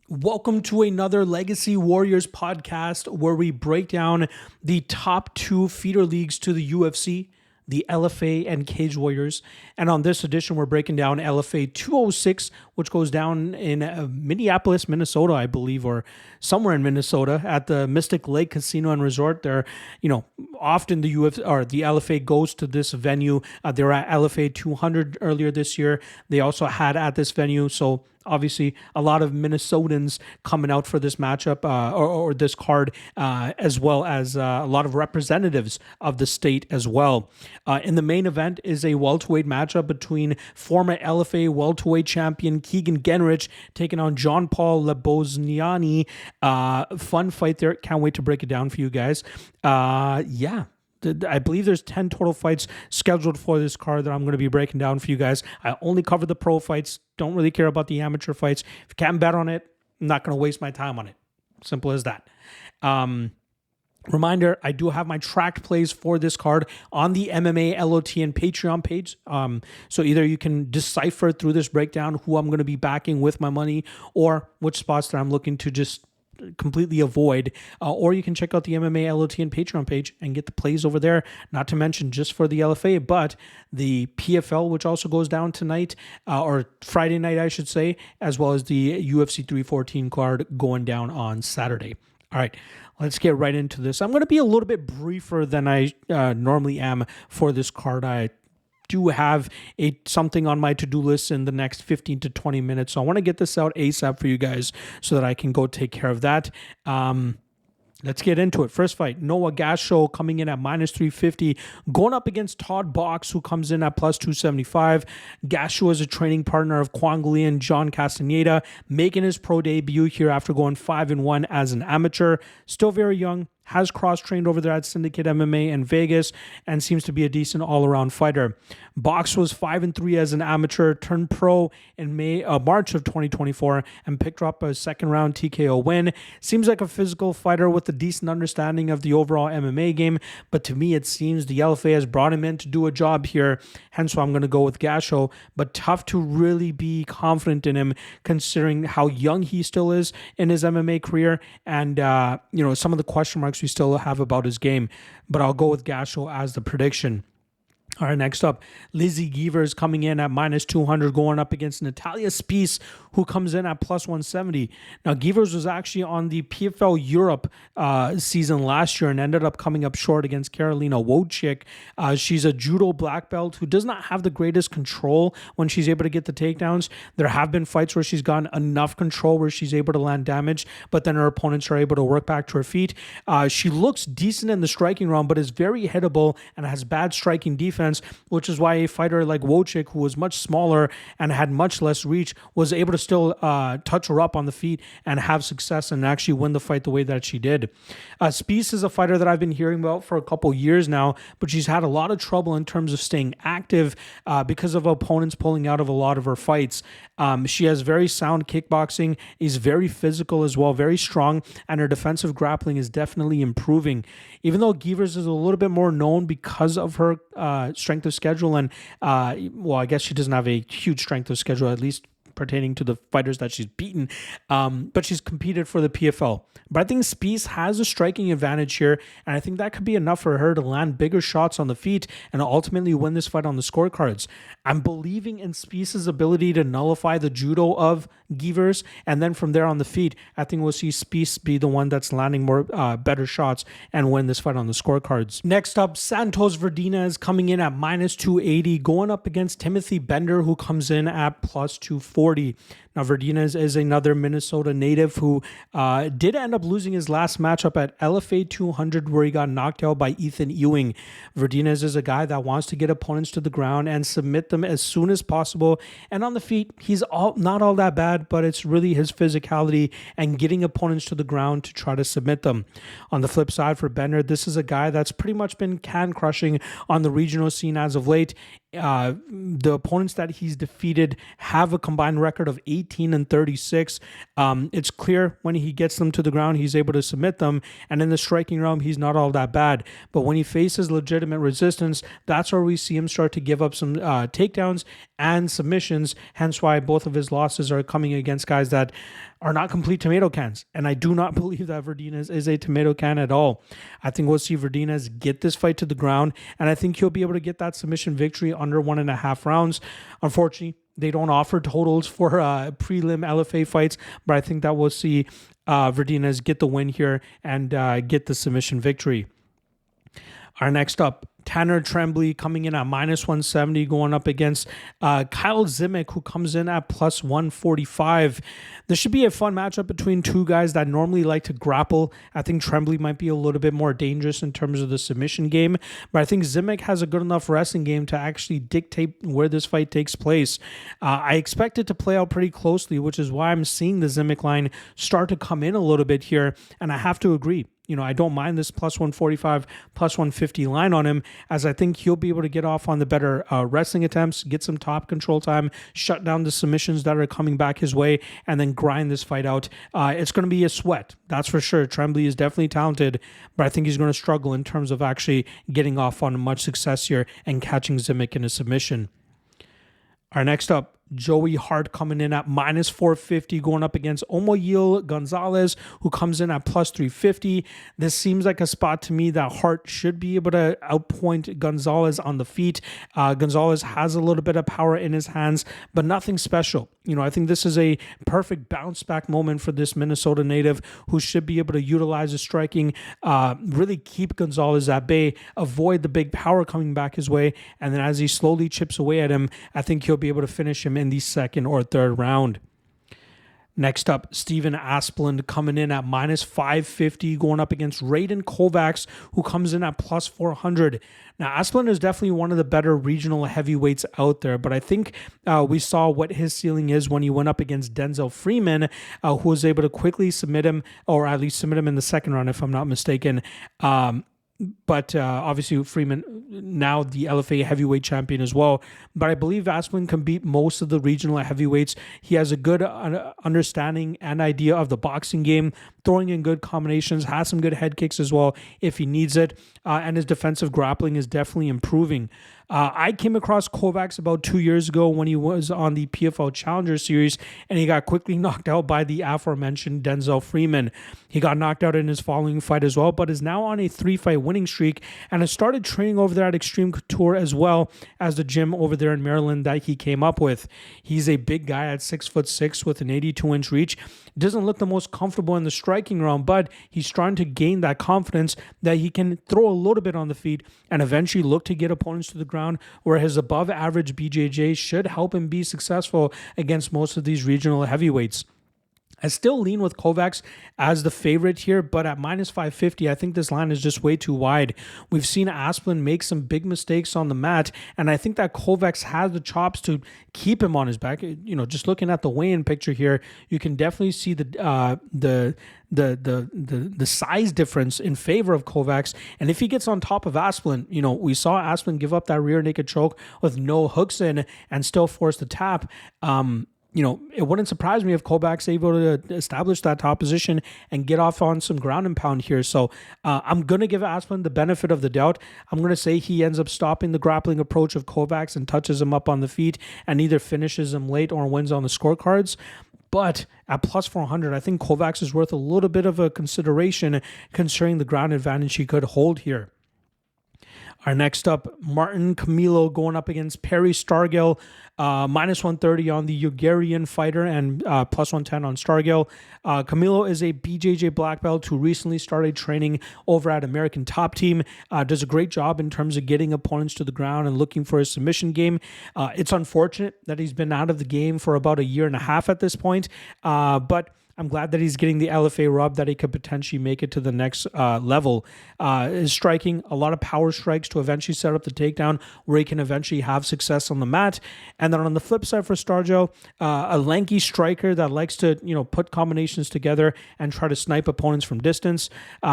Welcome to another Legacy Warriors podcast where we break down the top two feeder leagues to the UFC, the LFA and Cage Warriors. And on this edition, we're breaking down LFA 206, which goes down in Minneapolis, Minnesota, I believe, or somewhere in Minnesota at the Mystic Lake Casino and Resort. There, often the UFC or the LFA goes to this venue. They were at LFA 200 earlier this year. They also had at this venue. So obviously, a lot of Minnesotans coming out for this matchup or this card, as well as a lot of representatives of the state as well. In the main event is a welterweight matchup between former LFA welterweight champion Keegan Gennrich taking on John Paul Lebosnoyani. Fun fight there. Can't wait to break it down for you guys. I believe there's 10 total fights scheduled for this card that I'm going to be breaking down for you guys. I only cover the pro fights. Don't really care about the amateur fights. If you can't bet on it, I'm not going to waste my time on it. Simple as that. Reminder, I do have my tracked plays for this card on the MMA, LOT, and Patreon page. So either you can decipher through this breakdown who I'm going to be backing with my money or which spots that I'm looking to just completely avoid, or you can check out the MMA, LOT, and Patreon page and get the plays over there. Not to mention just for the LFA, but the PFL, which also goes down tonight, or Friday night, I should say, as well as the UFC 314 card going down on Saturday. All right, let's get right into this. I'm going to be a little bit briefer than I normally am for this card. I do have something on my to-do list in the next 15 to 20 minutes. So I want to get this out ASAP for you guys so that I can go take care of that. Let's get into it. First fight, Noah Gasho coming in at minus 350, going up against Todd Box, who comes in at plus 275. Gasho is a training partner of Kwangli John Castaneda, making his pro debut here after going 5-1 as an amateur. Still very young. Has cross-trained over there at Syndicate MMA in Vegas and seems to be a decent all-around fighter. Box was 5-3 as an amateur, turned pro in March of 2024 and picked up a second-round TKO win. Seems like a physical fighter with a decent understanding of the overall MMA game, but to me it seems the LFA has brought him in to do a job here, hence why I'm going to go with Gasho, but tough to really be confident in him considering how young he still is in his MMA career and some of the question marks we still have about his game, but I'll go with Gasho as the prediction. All right, next up, Lizzie Gevers coming in at minus 200, going up against Natalia Speece, who comes in at plus 170. Now, Gevers was actually on the PFL Europe season last year and ended up coming up short against Karolina Wojcik. She's a judo black belt who does not have the greatest control when she's able to get the takedowns. There have been fights where she's gotten enough control where she's able to land damage, but then her opponents are able to work back to her feet. She looks decent in the striking realm, but is very hittable and has bad striking defense, which is why a fighter like Wojcik, who was much smaller and had much less reach, was able to still touch her up on the feet and have success and actually win the fight the way that she did. Speece is a fighter that I've been hearing about for a couple years now, but she's had a lot of trouble in terms of staying active because of opponents pulling out of a lot of her fights. She has very sound kickboxing, is very physical as well, very strong, and her defensive grappling is definitely improving. Even though Gevers is a little bit more known because of her strength of schedule and, I guess she doesn't have a huge strength of schedule, at least pertaining to the fighters that she's beaten, but she's competed for the PFL. But I think Speece has a striking advantage here, and I think that could be enough for her to land bigger shots on the feet and ultimately win this fight on the scorecards. I'm believing in Speece's ability to nullify the judo of Gevers, and then from there on the feet, I think we'll see Speece be the one that's landing more better shots and win this fight on the scorecards. Next up, Santos Verdinez coming in at minus 280, going up against Timothy Bender, who comes in at plus 240. Now, Verdinez is another Minnesota native who did end up losing his last matchup at LFA 200 where he got knocked out by Ethan Ewing. Verdinez is a guy that wants to get opponents to the ground and submit them as soon as possible. And on the feet, he's not all that bad, but it's really his physicality and getting opponents to the ground to try to submit them. On the flip side for Bender, this is a guy that's pretty much been can crushing on the regional scene as of late. The opponents that he's defeated have a combined record of 18-36. It's clear when he gets them to the ground, he's able to submit them. And in the striking realm, he's not all that bad. But when he faces legitimate resistance, that's where we see him start to give up some takedowns and submissions. Hence why both of his losses are coming against guys that are not complete tomato cans. And I do not believe that Verdinez is a tomato can at all. I think we'll see Verdinez get this fight to the ground, and I think he'll be able to get that submission victory under 1.5 rounds. Unfortunately, they don't offer totals for prelim LFA fights, but I think that we'll see Verdinez get the win here and get the submission victory. Our next up, Tanner Trembley coming in at -170, going up against Kyle Zimick, who comes in at +145. This should be a fun matchup between two guys that normally like to grapple. I think Trembley might be a little bit more dangerous in terms of the submission game, but I think Zimick has a good enough wrestling game to actually dictate where this fight takes place. I expect it to play out pretty closely, which is why I'm seeing the Zimick line start to come in a little bit here, and I have to agree. I don't mind this +145, +150 line on him, as I think he'll be able to get off on the better wrestling attempts, get some top control time, shut down the submissions that are coming back his way, and then grind this fight out. It's going to be a sweat, that's for sure. Trembley is definitely talented, but I think he's going to struggle in terms of actually getting off on much success here and catching Zimick in a submission. Our next up, Joey Hart coming in at -450, going up against Omoyil Gonzalez, who comes in at +350. This seems like a spot to me that Hart should be able to outpoint Gonzalez on the feet. Gonzalez has a little bit of power in his hands, but nothing special. I think this is a perfect bounce back moment for this Minnesota native, who should be able to utilize his striking, really keep Gonzalez at bay, avoid the big power coming back his way, and then as he slowly chips away at him, I think he'll be able to finish him in the second or third round. Next up, Steven Asplund coming in at -550, going up against Raiden Kovacs, who comes in at +400. Now, Asplund is definitely one of the better regional heavyweights out there, but I think we saw what his ceiling is when he went up against Denzel Freeman, who was able to quickly submit him, or at least submit him in the second round, if I'm not mistaken. But obviously Freeman, now the LFA heavyweight champion as well. But I believe Asplund can beat most of the regional heavyweights. He has a good understanding and idea of the boxing game, throwing in good combinations, has some good head kicks as well if he needs it. And his defensive grappling is definitely improving. I came across Kovacs about 2 years ago when he was on the PFL Challenger Series, and he got quickly knocked out by the aforementioned Denzel Freeman. He got knocked out in his following fight as well, but is now on a 3-fight winning streak and has started training over there at Extreme Couture, as well as the gym over there in Maryland that he came up with. He's a big guy at 6'6" with an 82-inch reach. Doesn't look the most comfortable in the striking realm, but he's starting to gain that confidence that he can throw a little bit on the feet and eventually look to get opponents to the ground, where his above average BJJ should help him be successful against most of these regional heavyweights. I still lean with Kovacs as the favorite here, but at -550, I think this line is just way too wide. We've seen Asplund make some big mistakes on the mat, and I think that Kovacs has the chops to keep him on his back. Just looking at the weigh-in picture here, you can definitely see the size difference in favor of Kovacs. And if he gets on top of Asplund, we saw Asplund give up that rear naked choke with no hooks in and still force the tap. It wouldn't surprise me if Kovacs able to establish that top position and get off on some ground and pound here. So I'm going to give Asplund the benefit of the doubt. I'm going to say he ends up stopping the grappling approach of Kovacs and touches him up on the feet and either finishes him late or wins on the scorecards. But at +400, I think Kovacs is worth a little bit of a consideration considering the ground advantage he could hold here. Our next up, Martin Camilo going up against Perry Stargel, -130 on the Hungarian fighter and +110 on Stargel. Camilo is a BJJ black belt who recently started training over at American Top Team. Does a great job in terms of getting opponents to the ground and looking for a submission game. It's unfortunate that he's been out of the game for about 1.5 years at this point, but I'm glad that he's getting the LFA rub that he could potentially make it to the next level. Is striking a lot of power strikes to eventually set up the takedown where he can eventually have success on the mat. And then on the flip side for Stargel, a lanky striker that likes to put combinations together and try to snipe opponents from distance.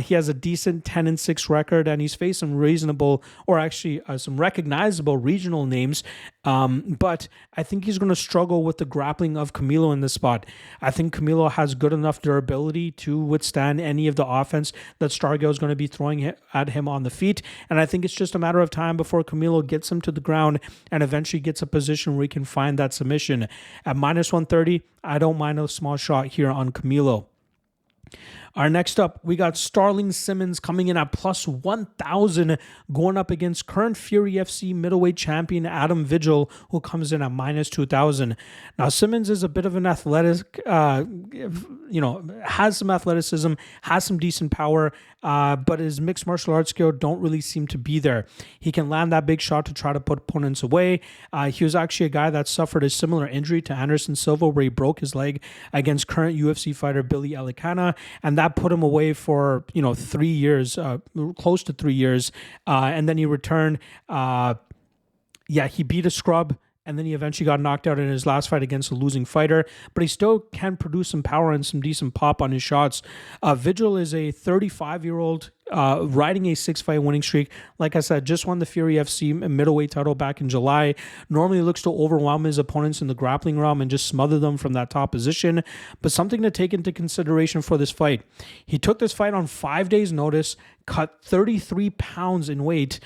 He has a decent 10-6 record, and he's faced some reasonable, or actually some recognizable regional names. But I think he's going to struggle with the grappling of Camilo in this spot. I think Camilo has good enough durability to withstand any of the offense that Stargel is going to be throwing at him on the feet. And I think it's just a matter of time before Camilo gets him to the ground and eventually gets a position where he can find that submission. At minus 130, I don't mind a small shot here on Camilo. Our next up, we got Starling Simmons coming in at plus 1,000, going up against current Fury FC middleweight champion Adam Vigil, who comes in at minus 2,000. Now, Simmons is a bit of an athletic, has some athleticism, has some decent power, but his mixed martial arts skill don't really seem to be there. He can land that big shot to try to put opponents away. He was actually a guy that suffered a similar injury to Anderson Silva, where he broke his leg against current UFC fighter Billy Elikana, and that put him away for 3 years, close to 3 years, and then he returned. He beat a scrub, and then he eventually got knocked out in his last fight against a losing fighter, but he still can produce some power and some decent pop on his shots. Vigil is a 35-year-old riding a 6-fight winning streak. Like I said, just won the Fury FC middleweight title back in July. Normally looks to overwhelm his opponents in the grappling realm and just smother them from that top position. But something to take into consideration for this fight. He took this fight on 5 days' notice, cut 33 pounds in weight,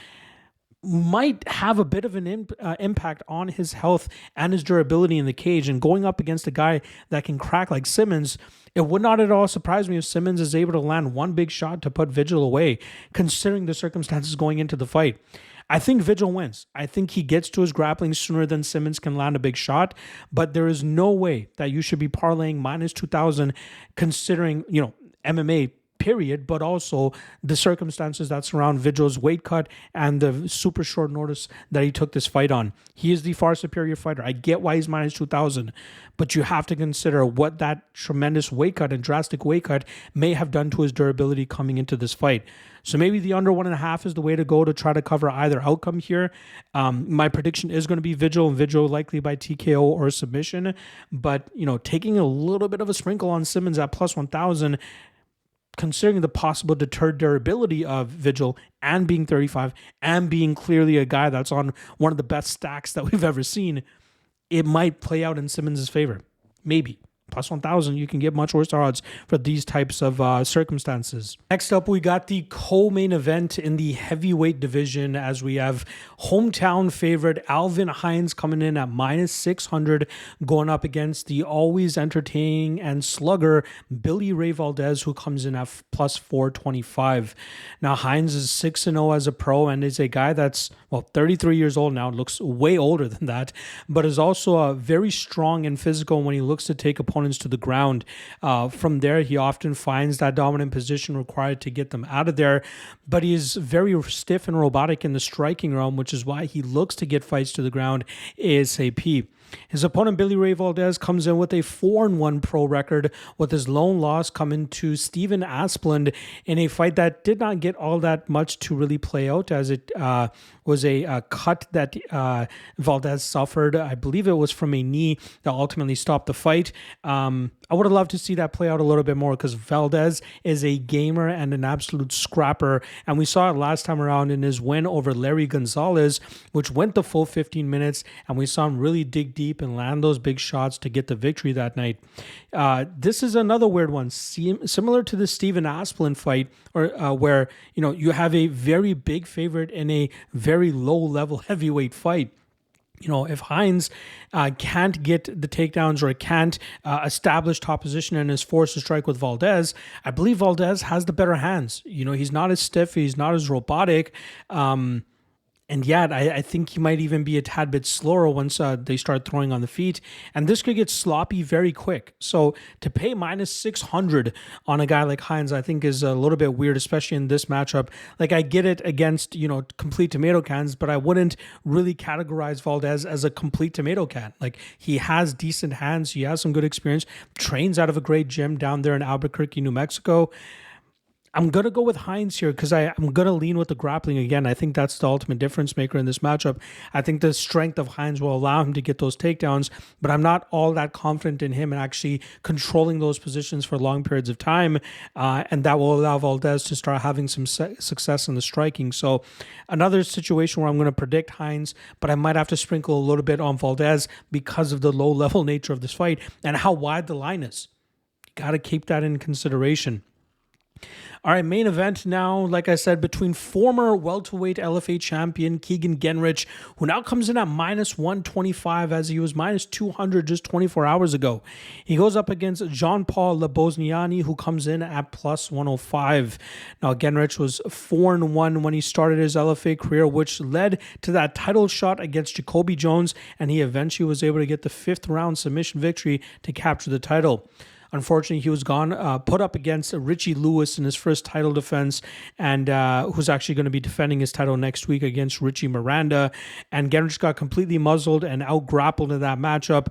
might have a bit of an impact on his health and his durability in the cage. And going up against a guy that can crack like Simmons, it would not at all surprise me if Simmons is able to land one big shot to put Vigil away, considering the circumstances going into the fight. I think Vigil wins. I think he gets to his grappling sooner than Simmons can land a big shot, but there is no way that you should be parlaying minus 2,000 considering, MMA period, but also the circumstances that surround Vigil's weight cut and the super short notice that he took this fight on. He is the far superior fighter. I get why he's minus 2,000, but you have to consider what that tremendous weight cut and drastic weight cut may have done to his durability coming into this fight. So maybe the under 1.5 is the way to go to try to cover either outcome here. My prediction is going to be Vigil, and Vigil likely by TKO or submission, but taking a little bit of a sprinkle on Simmons at plus 1,000, considering the possible deterred durability of Vigil and being 35 and being clearly a guy that's on one of the best stacks that we've ever seen, it might play out in Simmons' favor. Maybe. Plus 1,000, you can get much worse odds for these types of circumstances. Next up, we got the co-main event in the heavyweight division, as we have hometown favorite Alvin Hines coming in at minus 600, going up against the always entertaining and slugger Billy Ray Valdez, who comes in at plus 425. Now, Hines is 6-0 as a pro and is a guy that's, 33 years old now, looks way older than that, but is also very strong and physical when he looks to take opponents to the ground. From there, he often finds that dominant position required to get them out of there, but he is very stiff and robotic in the striking realm, which is why he looks to get fights to the ground ASAP. His opponent, Billy Ray Valdez, comes in with a 4-1 pro record, with his lone loss coming to Steven Asplund in a fight that did not get all that much to really play out, as it was a cut that Valdez suffered. I believe it was from a knee that ultimately stopped the fight. I would have loved to see that play out a little bit more, because Valdez is a gamer and an absolute scrapper, and we saw it last time around in his win over Larry Gonzalez, which went the full 15 minutes, and we saw him really dig deep and land those big shots to get the victory that night. This is another weird one, similar to the Steven Asplund fight, or where you have a very big favorite in a very low-level heavyweight fight. If Hines can't get the takedowns or can't establish top position and is forced to strike with Valdez, I believe Valdez has the better hands. He's not as stiff, he's not as robotic. And yet, I think he might even be a tad bit slower once they start throwing on the feet. And this could get sloppy very quick. So to pay minus 600 on a guy like Hines, I think is a little bit weird, especially in this matchup. Like, I get it against, complete tomato cans, but I wouldn't really categorize Valdez as a complete tomato can. Like, he has decent hands. He has some good experience. Trains out of a great gym down there in Albuquerque, New Mexico. I'm going to go with Hines here because I'm going to lean with the grappling again. I think that's the ultimate difference maker in this matchup. I think the strength of Hines will allow him to get those takedowns, but I'm not all that confident in him and actually controlling those positions for long periods of time, and that will allow Valdez to start having some success in the striking. So another situation where I'm going to predict Hines, but I might have to sprinkle a little bit on Valdez because of the low-level nature of this fight and how wide the line is. You got to keep that in consideration. All right, main event now, like I said, between former welterweight LFA champion Keegan Gennrich, who now comes in at minus 125 as he was minus 200 just 24 hours ago. He goes up against Jean-Paul Lebosnoyani, who comes in at plus 105. Now, Gennrich was 4-1 when he started his LFA career, which led to that title shot against Jacoby Jones, and he eventually was able to get the 5th round submission victory to capture the title. Unfortunately, he was put up against Richie Lewis in his first title defense, and who's actually going to be defending his title next week against Richie Miranda. And Gennrich got completely muzzled and out-grappled in that matchup,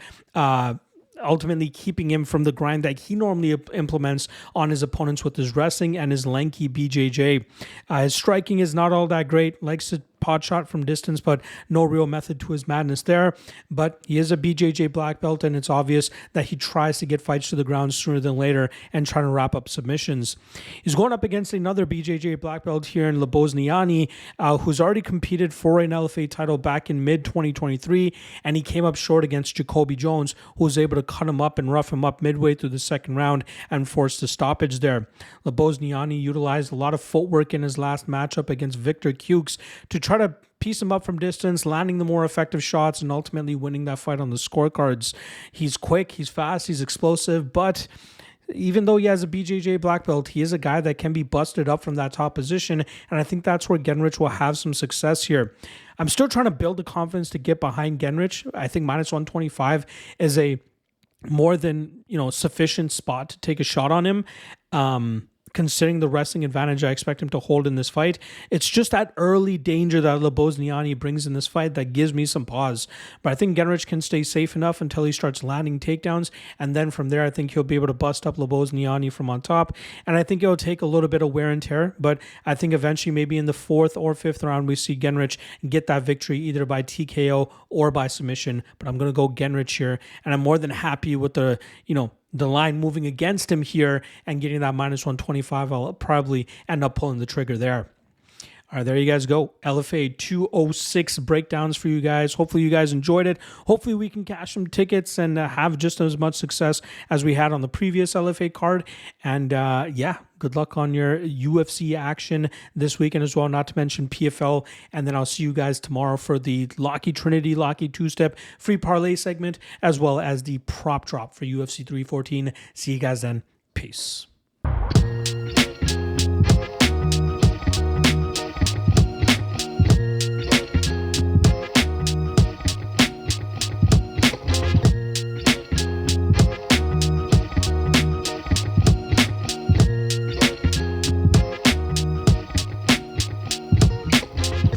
ultimately keeping him from the grind that he normally implements on his opponents with his wrestling and his lanky BJJ. His striking is not all that great, likes to pot shot from distance, but no real method to his madness there. But he is a BJJ black belt, and it's obvious that he tries to get fights to the ground sooner than later and trying to wrap up submissions. He's going up against another BJJ black belt here in Lebosnoyani, who's already competed for an LFA title back in mid-2023, and he came up short against Jacoby Jones, who was able to cut him up and rough him up midway through the second round and forced a stoppage there. Lebosnoyani utilized a lot of footwork in his last matchup against Victor Cukes to try to piece him up from distance, landing the more effective shots, and ultimately winning that fight on the scorecards. He's quick, he's fast, he's explosive, but even though he has a BJJ black belt, he is a guy that can be busted up from that top position, and I think that's where Gennrich will have some success here. I'm still trying to build the confidence to get behind Gennrich. I think minus 125 is a more than sufficient spot to take a shot on him. Considering the wrestling advantage I expect him to hold in this fight. It's just that early danger that Lebosnoyani brings in this fight that gives me some pause. But I think Gennrich can stay safe enough until he starts landing takedowns, and then from there I think he'll be able to bust up Lebosnoyani from on top, and I think it'll take a little bit of wear and tear, but I think eventually maybe in the 4th or 5th round we see Gennrich get that victory either by TKO or by submission. But I'm going to go Gennrich here, and I'm more than happy with the line moving against him here and getting that minus 125. I'll probably end up pulling the trigger there. All right, there you guys go. LFA 206 breakdowns for you guys. Hopefully you guys enjoyed it. Hopefully we can cash some tickets and have just as much success as we had on the previous LFA card. And good luck on your UFC action this weekend as well, not to mention PFL. And then I'll see you guys tomorrow for the Locky Trinity, Locky two-step free parlay segment, as well as the prop drop for UFC 314. See you guys then. Peace.